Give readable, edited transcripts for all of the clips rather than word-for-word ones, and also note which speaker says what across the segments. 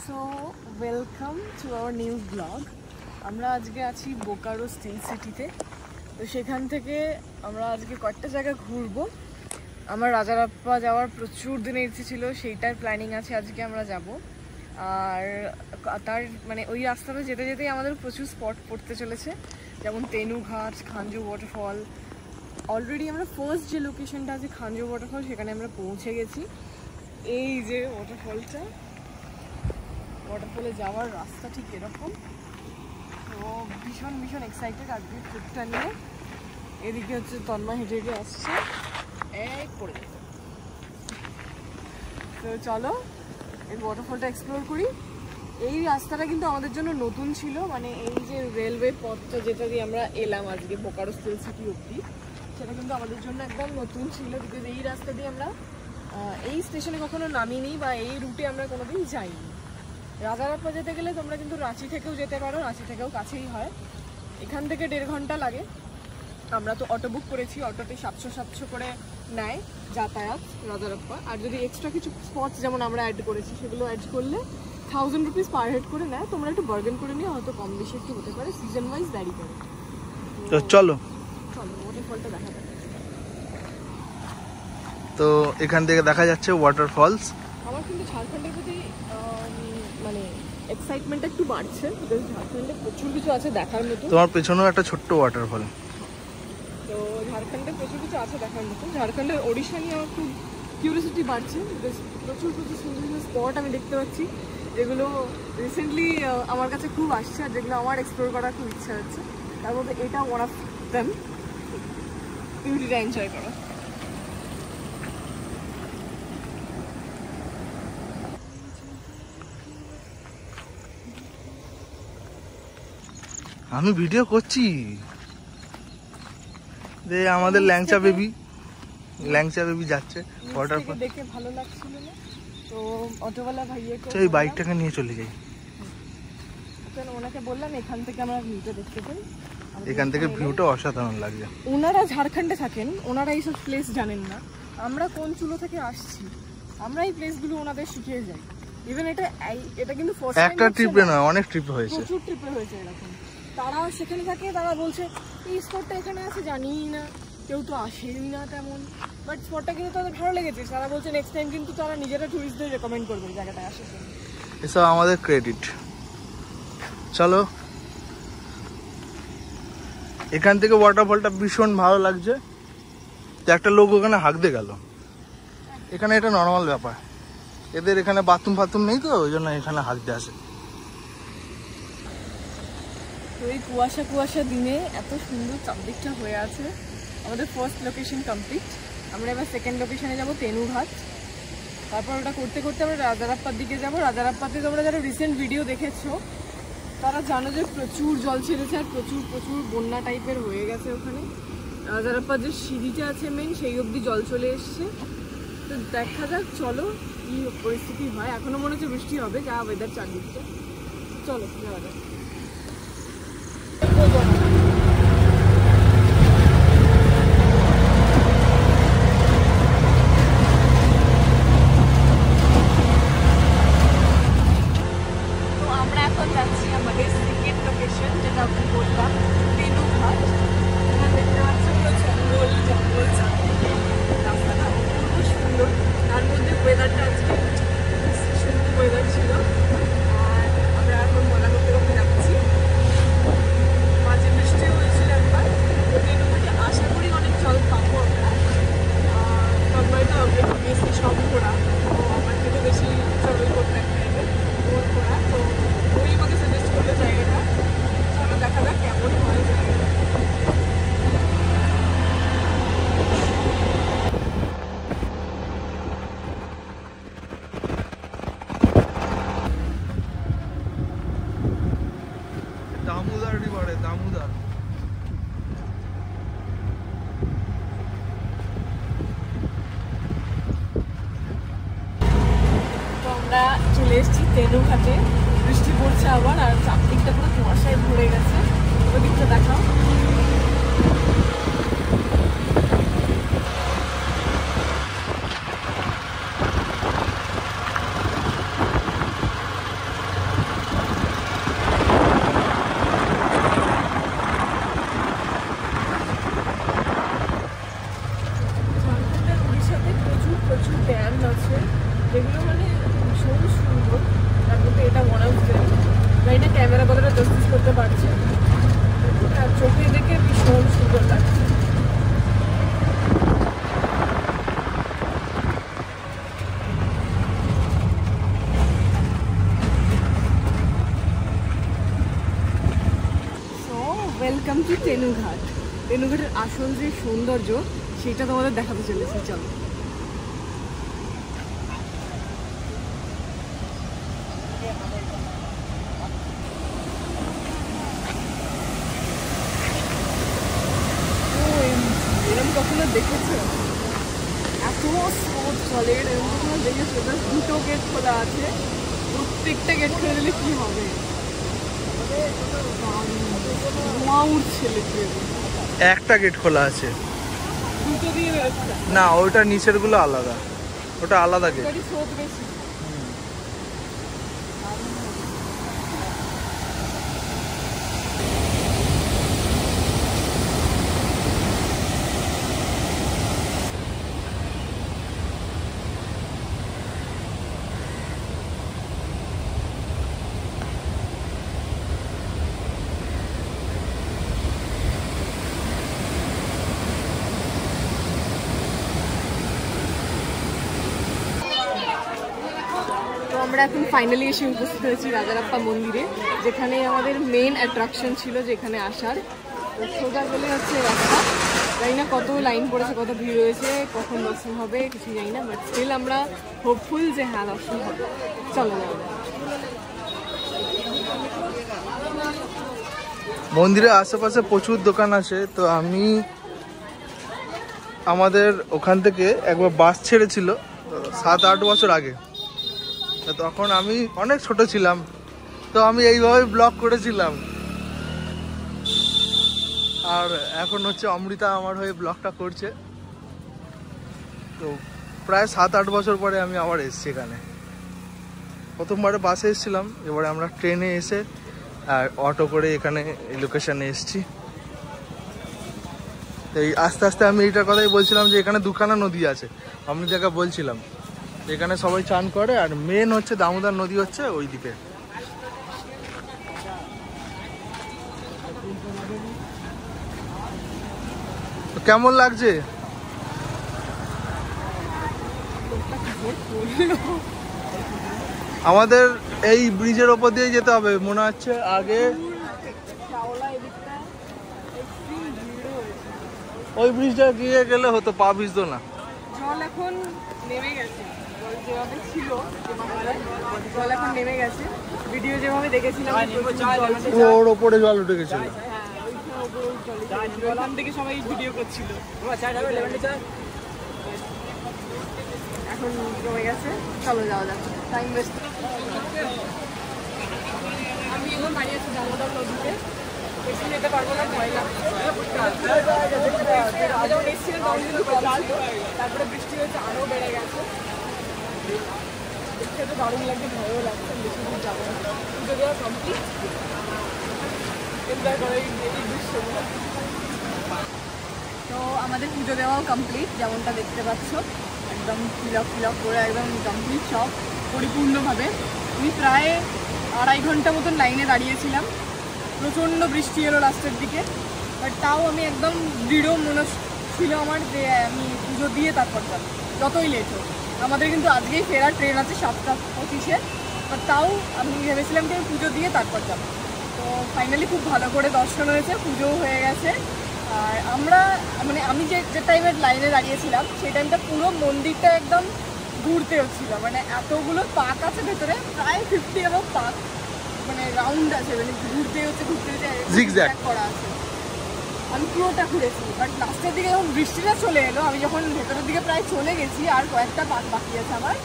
Speaker 1: So welcome to our new blog. আমরা আজকে আছি বোকারো স্টিল সিটিতে। তো সেখান থেকে আমরা আজকে কয়েকটা জায়গা ঘুরবো। আমার রাজারাপ্পা যাওয়ার প্রচুর দিনের ইচ্ছে ছিল, সেইটার প্ল্যানিং আছে, আজকে আমরা যাব। আর তার মানে ওই রাস্তাটা যেতে যেতেই আমাদের প্রচুর স্পট পড়তে চলেছে, যেমন তেনুঘাট, খাঞ্জু ওয়াটারফল। অলরেডি আমরা ফার্স্ট যে লোকেশনটা আছে খাঞ্জু ওয়াটারফল, সেখানে আমরা পৌঁছে গেছি। এই যে ওয়াটারফলটা, ওয়াটারফলে যাওয়ার রাস্তা ঠিক এরকম। তো ভীষণ ভীষণ এক্সাইটেড আজকে ট্রিপটা নিয়ে। এদিকে হচ্ছে তন্ময় হেঁটে হেঁটে আসছে, এক পড়ে যেত। তো চলো এই ওয়াটারফলটা এক্সপ্লোর করি। এই রাস্তাটা কিন্তু আমাদের জন্য নতুন ছিল, মানে এই যে রেলওয়ে পথটা যেটা দিয়ে আমরা এলাম আজকে বোকারো স্টিল সিটি অব্দি, সেটা কিন্তু আমাদের জন্য একদম নতুন ছিল। বিকজ এই রাস্তা দিয়ে আমরা এই স্টেশনে কখনো নামিনি বা এই রুটে আমরা কোনোদিন যাইনি। রাজারাপ্পা যেতে গেলে তোমরা কিন্তু রাঁচি থেকেও যেতে পারো, রাঁচি থেকেও কাছেই হয়, এখান থেকে 1.5 ঘন্টা লাগে। আমরা তো অটো বুক করেছি, অটোতে 700 করে নেয় যাতায়াত রাজারাপ্পা। আর যদি এক্সট্রা কিছু স্পটস যেমন আমরা অ্যাড করেছি সেগুলো অ্যাড করলে 1000 রুপিস পার হেড করে নেয়। তোমরা একটু বার্গেন করে নিয়ে হয়তো কম বেশি একটু হতে পারে, সিজন ওয়াইজ ভ্যারি করে। তো চলো ওয়াটারফলটা দেখা যাবে।
Speaker 2: তো এখান থেকে দেখা যাচ্ছে ওয়াটারফলস।
Speaker 1: আমার কিন্তু ঝাড়খণ্ডের প্রতি মানে এক্সাইটমেন্ট একটু বাড়ছে, বিকজ ঝাড়খণ্ডে প্রচুর কিছু আছে দেখার মতো।
Speaker 2: তোমার পেছনেও একটা ছোট্ট ওয়াটারফল।
Speaker 1: তো ঝাড়খণ্ডে প্রচুর কিছু আছে দেখার মতো। ঝাড়খণ্ডের ওড়িশা নিয়ে আমার খুব কিউরিয়াসিটি বাড়ছে, বিকজ প্রচুর প্রচুর সুন্দর সুন্দর স্পট আমি দেখতে পাচ্ছি, যেগুলো রিসেন্টলি আমার কাছে খুব আসছে আর যেগুলো আমার এক্সপ্লোর করার খুব ইচ্ছা হচ্ছে। তার মধ্যে এটা ওয়ান অফ দেম। ভিডিওটা এনজয় করো।
Speaker 2: আমি ভিডিও করছি। যে আমাদের ল্যাংচা বেবি যাচ্ছে ওয়াটারফল
Speaker 1: দেখে ভালো লাগছিল না, তো অটোওয়ালা ভাইয়াকে
Speaker 2: এই বাইকটাকে নিয়ে চলে যাই।
Speaker 1: ওনাকে বললাম এখান থেকে আমরা ভিউটা দেখতে পাই।
Speaker 2: এখান থেকে ভিউটা অসাধারণ লাগছে।
Speaker 1: ওনারা ঝাড়খণ্ডে থাকেন, ওনারা এইসব প্লেস জানেন না। আমরা কোন চুলো থেকে আসছি, আমরা এই প্লেসগুলো ওনাদের শিখিয়ে যাই। ইভেন এটা কিন্তু
Speaker 2: একটা ট্রিপে নয়, অনেক ট্রিপে হয়েছে,
Speaker 1: প্রচুর ট্রিপে হয়েছে এরকম। তারা সেখানে থাকে, তারা বলছে এই স্পটটা এখানে আছে জানিই না, কেউ তো আসেনি না তেমন, বাট স্পটটা কিন্তু তাদের ভালো লেগেছে। তারা বলছে নেক্সট টাইম কিন্তু তারা নিজেরা টুরিস্টদের রেকমেন্ড করবে জায়গাটায় আসার জন্য।
Speaker 2: এসব আমাদের ক্রেডিট। চলো, এখান থেকে ওয়াটারফলটা ভীষণ ভালো লাগছে। তো একটা লোক ওখানে হাঁকতে গেল। এখানে এটা নর্মাল ব্যাপার, এদের এখানে বাথরুম ফাথরুম নেই, তো ওই জন্য এখানে হাঁকতে আসে।
Speaker 1: তো এই কুয়াশা দিনে এত সুন্দর চারদিকটা হয়ে আছে। আমাদের ফার্স্ট লোকেশন কমপ্লিট। আমরা এবার সেকেন্ড লোকেশনে যাব তেনুঘাট। তারপর ওটা করতে করতে আমরা রাজারাপ্পার দিকে যাব। রাজারাপ্পাতে তোমরা যারা রিসেন্ট ভিডিও দেখেছো তারা জানো যে প্রচুর জল ছেড়েছে আর প্রচুর প্রচুর বন্যা টাইপের হয়ে গেছে ওখানে। রাজারাপ্পার যে সিঁড়িটা আছে মেন, সেই অবধি জল চলে এসছে। তো দেখা যাক চলো কী পরিস্থিতি হয়। এখনও মনে হচ্ছে বৃষ্টি হবে, যা ওয়েদার চারদিকটা। চলো যাওয়া যাক। আমরা চলে এসেছি তেনুঘাটে। বৃষ্টি পড়ছে আবার, আর চারদিকটা পুরো কুয়াশায় ভরে গেছে। ওদিকটা দেখাও। পারছে, আর চোখে দেখে ভীষণ সুন্দর লাগছে। Welcome to Tenughat. তেনুঘাটের আসল যে সৌন্দর্য সেটা তোমাদের দেখাতে চলেছি, চলো। এরকম কখনো দেখেছো? এত স্রোত জলের, এরকম কখনো দেখেছো? দুটো গেট খোলা আছে, প্রত্যেকটা গেট খুলে দিলে কি হবে?
Speaker 2: একটা গেট খোলা আছে,
Speaker 1: দুটো দিয়ে
Speaker 2: না ওইটা নিচের গুলো আলাদা, ওটা আলাদা গেট।
Speaker 1: স্রোত বেশি। আমরা এখন ফাইনালি এসে উপস্থিত হয়েছি রাজারাপ্পা মন্দিরে, যেখানে আমাদের মেন অ্যাট্রাকশন ছিল যেখানে আসার। তো সোজা গেলে হচ্ছে রাস্তা, জানি না কত লাইন পড়েছে, কত ভিড় রয়েছে, কখন দর্শন হবে কিছু জানি না, বাট স্টিল আমরা হোপফুল যে হ্যাঁ দর্শন হবে। চলো যাও।
Speaker 2: মন্দিরের আশেপাশে প্রচুর দোকান আছে, তো আমি আমাদের ওখান থেকে একবার বাস ছেড়েছিল 7-8 বছর আগে, তখন আমি অনেক ছোট ছিলাম, তো আমি এইভাবে ব্লগ করেছিলাম। আর এখন হচ্ছে অমৃতা আমার হয়ে ব্লগটা করছে, তো প্রায় 7-8 বছর পরে আমি আবার এসেছি এখানে। প্রথমবারে বাসে এসেছিলাম, এবারে আমরা ট্রেনে এসে আর অটো করে এখানে এই লোকেশনে এসেছি। এই আস্তে আস্তে আমি এইটার কথাই বলছিলাম যে এখানে দুখানা নদী আছে, অমৃতাকে বলছিলাম এখানে সবাই চান করে, আর মেন হচ্ছে দামোদর নদী হচ্ছে ওই দিকে। কেমন লাগছে? আমাদের এই ব্রিজের ওপর দিয়ে যেতে হবে মনে হচ্ছে, আগে ওই ব্রিজটা গিয়ে গেলে হতো, পা ভিজতো না।
Speaker 1: জল এখন নেমে গেছে, যেভাবে ছিল জল এখন নেমে গেছে। ভিডিও যেভাবে দেখেছিলাম
Speaker 2: ওর ওপরে জল উঠে গেছিল,
Speaker 1: ওখান থেকে সবাই ভিডিও করছিল। এখন কমে গেছে, চলো যাওয়া যাক, টাইম ওয়েস্ট। আমি এখন বাড়ি আছি দামোদর নদীতে, বেশি যেতে পারবো না, ভয় লাগছে। যখন এসেছিলাম তখন কিন্তু কম ছিল, তারপরে বৃষ্টি হয়েছে আরও বেড়ে গেছে। দেখতে তো দারুণ লাগছে, ভয়ও লাগছে, বেশি দূর যাবো না। পুজো দেওয়া কমপ্লিট, এনজয় করে এই দৃশ্যগুলো। তো আমাদের পুজো দেওয়াও কমপ্লিট, যেমনটা দেখতে পাচ্ছ একদম ফিল আপ করে একদম কমপ্লিট সব পরিপূর্ণভাবে। আমি প্রায় 2.5 ঘন্টা মতন লাইনে দাঁড়িয়েছিলাম, প্রচণ্ড বৃষ্টি এলো লাস্টের দিকে, বাট তাও আমি একদম দৃঢ় মনে ছিল আমার যে আমি পুজো দিয়ে তারপর যাব, যতই লেট হোক। আমাদের কিন্তু আজকেই ফেরার ট্রেন আছে 7:25-এ, বাট তাও আমি ভেবেছিলাম যে আমি পুজো দিয়ে তারপর যাব। তো ফাইনালি খুব ভালো করে দর্শন হয়েছে, পুজোও হয়ে গেছে। আর আমরা মানে আমি যে টাইমের লাইনে দাঁড়িয়েছিলাম সেই টাইমটা পুরো মন্দিরটা একদম ঘুরতে হচ্ছিল, মানে এতগুলো পাক আছে ভেতরে, প্রায় 50 এবং পাক, মানে রাউন্ড আছে, মানে ঘুরতে হচ্ছে জিগজ্যাগ করা আছে। আমি পুরোটা ঘুরেছি, বাট লাস্টের দিকে যখন বৃষ্টিটা চলে এলো, আমি যখন ভেতরের দিকে প্রায় চলে গেছি আর কয়েকটা পাক বাকি আছে আমার,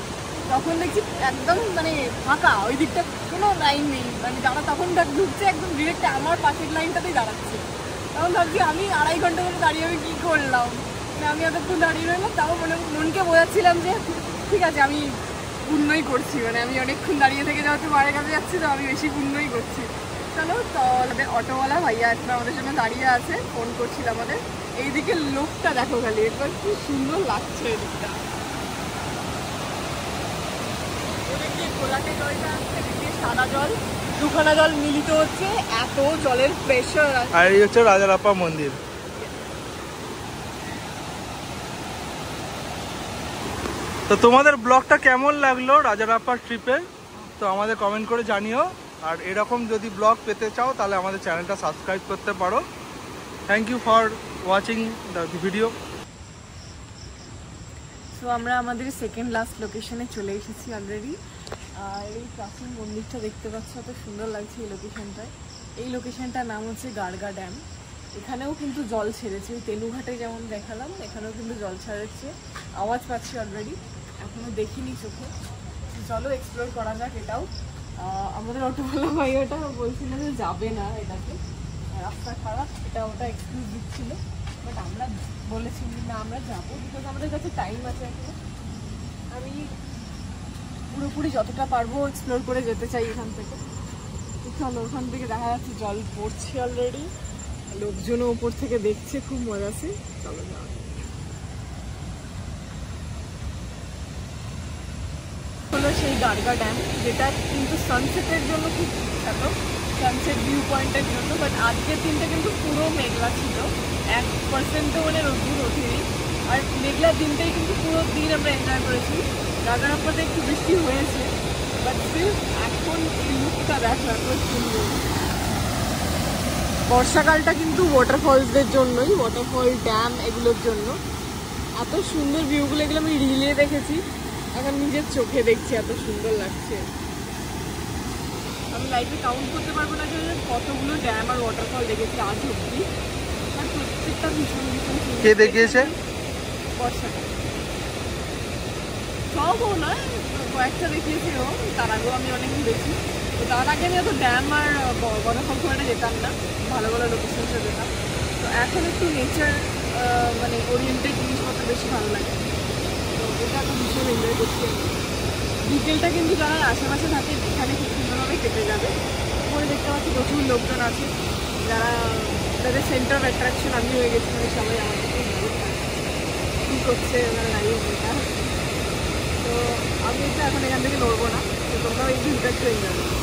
Speaker 1: তখন দেখছি একদম মানে ফাঁকা, ওই দিকটা কোনো লাইন নেই, মানে যারা তখন ঢুকছে একদম ডিরেক্ট আমার পাশের লাইনটাতেই দাঁড়াচ্ছে। তখন ভাবছি আমি 2.5 ঘন্টা মতো দাঁড়িয়ে আমি কী করলাম, মানে আমি এতক্ষণ দাঁড়িয়ে রইলাম, তাও মনকে বোঝাচ্ছিলাম যে ঠিক আছে আমি পুণ্যই করছি, মানে আমি অনেকক্ষণ দাঁড়িয়ে থেকে যেহেতু মায়ের কাছে যাচ্ছি, তো আমি বেশি পুণ্যই করছি। চলো, তো আমাদের অটোওয়ালা ভাইয়া এখন আমাদের জন্য দাঁড়িয়ে আছে, ফোন করছিল আমাদের। এইদিকে লোকটা দেখো খালি, একবার কি সুন্দর লাগছে এদিকটা। ঘোলাটে জলটা আসছে, সাদা জল, দুখানা জল মিলিত হচ্ছে, এত জলের প্রেশার।
Speaker 2: আর এই হচ্ছে রাজারাপ্পা মন্দির। তো তোমাদের ব্লগটা কেমন লাগলো রাজারাপ্পার ট্রিপে, তো আমাদের কমেন্ট করে জানিও। আর এরকম যদি ব্লগ পেতে চাও তাহলে আমাদের চ্যানেলটা সাবস্ক্রাইব করতে পারো। Thank you for watching the video.
Speaker 1: তো আমরা আমাদের সেকেন্ড লাস্ট লোকেশনে চলে এসেছি অলরেডি। আর এই প্রাচীন মন্দিরটা দেখতে পাচ্ছ, এত সুন্দর লাগছে এই লোকেশনটায়। এই লোকেশনটার নাম হচ্ছে গার্গা ড্যাম। এখানেও কিন্তু জল ছেড়েছে, ওই তেনুঘাটে যেমন দেখালাম, এখানেও কিন্তু জল ছাড়ছে, আওয়াজ পাচ্ছি অলরেডি, এখনো দেখিনি চোখে। চলো এক্সপ্লোর করা যাক এটাও। আমাদের অটোওয়ালা ভাই ওটা বলছিল যে যাবে না, এটাকে রাস্তা খারাপ, এটা ওটা এক্সকিউজ দিচ্ছিল। বাট আমরা বলেছি না আমরা যাবো, বিকজ আমাদের কাছে টাইম আছে এখনো। আমি পুরোপুরি যতটা পারবো এক্সপ্লোর করে যেতে চাই এখান থেকে। চলো, ওখান থেকে দেখা যাচ্ছে জল পড়ছে অলরেডি, লোকজনও উপর থেকে দেখছে, খুব মজা আছে। চলো যাও। হলো সেই গার্গা ড্যাম, যেটা কিন্তু সানসেটের জন্য খুব বিখ্যাত, সানসেট ভিউ পয়েন্টের জন্য। বাট আজকের দিনটা কিন্তু পুরো মেঘলা ছিল, 1% মানে রোদ্দুর ওঠেনি। আর মেঘলা দিনটাই কিন্তু পুরো দিন আমরা এনজয় করেছি। রাজারাপ্পাতে একটু বৃষ্টি হয়েছে, বাট স্টিল এখন এই লুকটা দেখো এত সুন্দর। বর্ষাকালটা কিন্তু ওয়াটারফলসদের জন্যই, ওয়াটারফল ড্যাম এগুলোর জন্য। এত সুন্দর ভিউগুলো, এগুলো আমি রিলে দেখেছি, এখন নিজের চোখে দেখছি, এত সুন্দর লাগছে। আমি লাইফে কাউন্ট করতে পারবো না যে কতগুলো ড্যাম আর ওয়াটারফল দেখেছি আজ অব্দি, আর প্রত্যেকটা ভীষণ ভীষণ সুন্দর।
Speaker 2: কে দেখিয়েছে?
Speaker 1: বর্ষাকাল সবও না, কয়েকটা দেখিয়েছিল, তার আগেও আমি অনেক ঘুরেছি। তো তার আগে আমি অত ড্যাম আর ওয়াটারফল খুব একটা যেতাম না, ভালো ভালো লোকেশনসে যেতাম। তো এখন একটু নেচার মানে ওরিয়েন্টেড জিনিসপত্র বেশি ভালো লাগে, তো এটা একটা ভীষণ এনজয় করছি আমি। বিকেলটা কিন্তু যারা আশেপাশে থাকে এখানে খুব সুন্দরভাবে কেটে যাবে। উপরে দেখতে পাচ্ছি প্রচুর লোকজন আছে, যারা তাদের সেন্টার অফ অ্যাট্রাকশন আমি হয়ে গেছি, মানে সবাই আমার কাছে কী করছে ওনারা দাঁড়িয়ে এটা। তো আমি তো এখন এখান থেকে নড়বো না, তো তোমরাও এই ভিউটা একটু এনজয় করো।